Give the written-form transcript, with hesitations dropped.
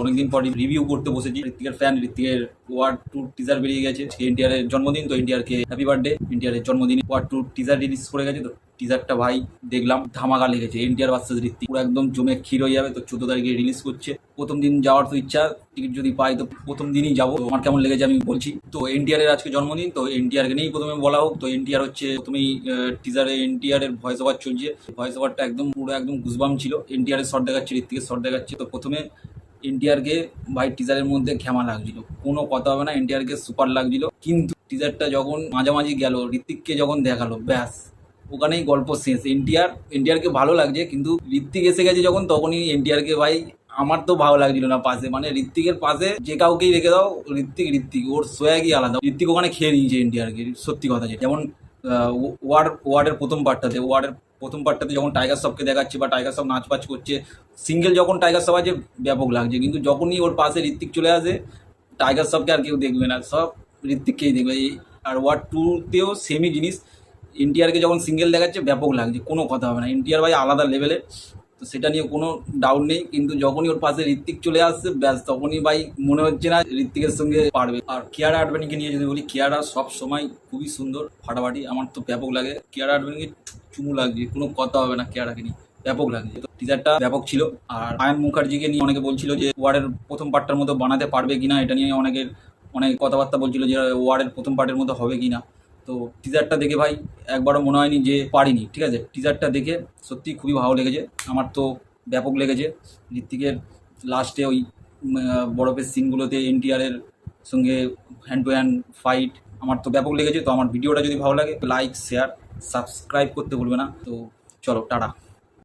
অনেকদিন পর রিভিউ করতে বসেছি। ঋত্বিকের ফ্যান, ঋত্বিকের ওয়ার 2 টিজার বেরিয়ে গেছে। এনটিআর এর জন্মদিন, তো এনটিআর কে হ্যাপি বার্থডে। এনটিআর এর জন্মদিনে ওয়ার 2 টিজার রিলিজ করে গেছে। তো টিজারটা ভাই দেখলাম, ধামাকা লেগেছে। এনটিআর ভার্সেস ঋত্বিক পুরো একদম জমে ক্ষীর হয়ে যাবে। তো 14 তারিখে রিলিজ করছে। প্রথম দিন যাওয়ার তো ইচ্ছা, টিকিট যদি পাই তো প্রথম দিনই যাবো। আমার কেমন লেগেছে আমি বলছি। তো এনটিআর এর আজকে জন্মদিন, তো এনটিআর কে নিয়েই প্রথমে বলা হোক। তো এনটিআর হচ্ছে প্রথমেই টিজারে এনটিআর এর ভয়েস ওভার চলছে। ভয়েস ওভারটা একদম পুরো একদম গুজবাম ছিল। এনটিআর এর শট দেখাচ্ছে, ঋত্বিকের শট দেখাচ্ছে। তো প্রথমে এনটিআরকে ভাই টিজারের মধ্যে ঘ্যামা লাগছিল, কোনো কথা হবে না, এনটিআরকে সুপার লাগছিল। কিন্তু টিজারটা যখন মাঝামাঝি গেল, ঋত্বিককে যখন দেখালো, ব্যাস ওখানেই গল্প শেষ। এনটিআরকে ভালো লাগছে, কিন্তু ঋত্বিক এসে গেছে যখন, তখনই এনটিআরকে ভাই আমার তো ভালো লাগছিল না পাশে। মানে ঋত্বিকের পাশে যে কাউকেই রেখে দাও, ঋত্বিক ওর সোয়াগই আলাদা। ঋত্বিক ওখানে খেয়ে নিয়েছে এনটিআরকে, সত্যি কথা। যেমন ওয়ার্ডের প্রথম পার্টটাতে যখন টাইগার শ্রফকে দেখাচ্ছে বা টাইগার শ্রফ নাচ পাচ করছে, সিঙ্গেল যখন টাইগার শ্রফ আছে ব্যাপক লাগছে। কিন্তু যখনই ওর পাশে ঋত্বিক চলে আসে, টাইগার শ্রফকে আর কেউ দেখবে না, সব ঋত্বিককেই দেখবে। আর ওয়ার্ড 2তেও সেমই জিনিস। এনটিআরকে যখন সিঙ্গেল দেখাচ্ছে ব্যাপক লাগছে, কোনো কথা হবে না। এনটিআর ভাই আলাদা লেভেলে, তো সেটা নিয়ে কোনো ডাউট নেই। কিন্তু যখনই ওর পাশে ঋত্বিক চলে আসছে, ব্যাস তখনই ভাই মনে হচ্ছে না ঋত্বিকের সঙ্গে পারবে। আর কিয়ারা আডবাণীকে নিয়ে যদি বলি, কিয়ারা সব সময় খুবই সুন্দর, ফাটাফাটি, আমার তো ব্যাপক লাগে। কিয়ারা আডবাণীকে চুমু লাগছে, কোনো কথা হবে না, কিয়ারাকে নিয়ে ব্যাপক লাগছে। তো টিজারটা ব্যাপক ছিল। আর আয়ন মুখার্জিকে নিয়ে অনেকে বলছিল যে ওয়ার্ডের প্রথম পার্টটার মতো বানাতে পারবে কিনা, এটা নিয়ে অনেক কথাবার্তা বলছিল যে ওয়ার্ডের প্রথম পার্টের মতো হবে কিনা। তো টিজারটা দেখে ভাই একবারও মনে হয়নি যে পারিনি, ঠিক আছে। টিজারটা দেখে সত্যি খুবই ভালো লেগেছে, আমার তো ব্যাপক লেগেছে। ঋত্বিকের লাস্টে ওই বরফের সিনগুলোতে এনটিআরের সঙ্গে হ্যান্ড টু হ্যান্ড ফাইট, আমার তো ব্যাপক লেগেছে। তো আমার ভিডিওটা যদি ভালো লাগে, লাইক, শেয়ার, সাবস্ক্রাইব করতে ভুলবে না। তো চলো, টাটা।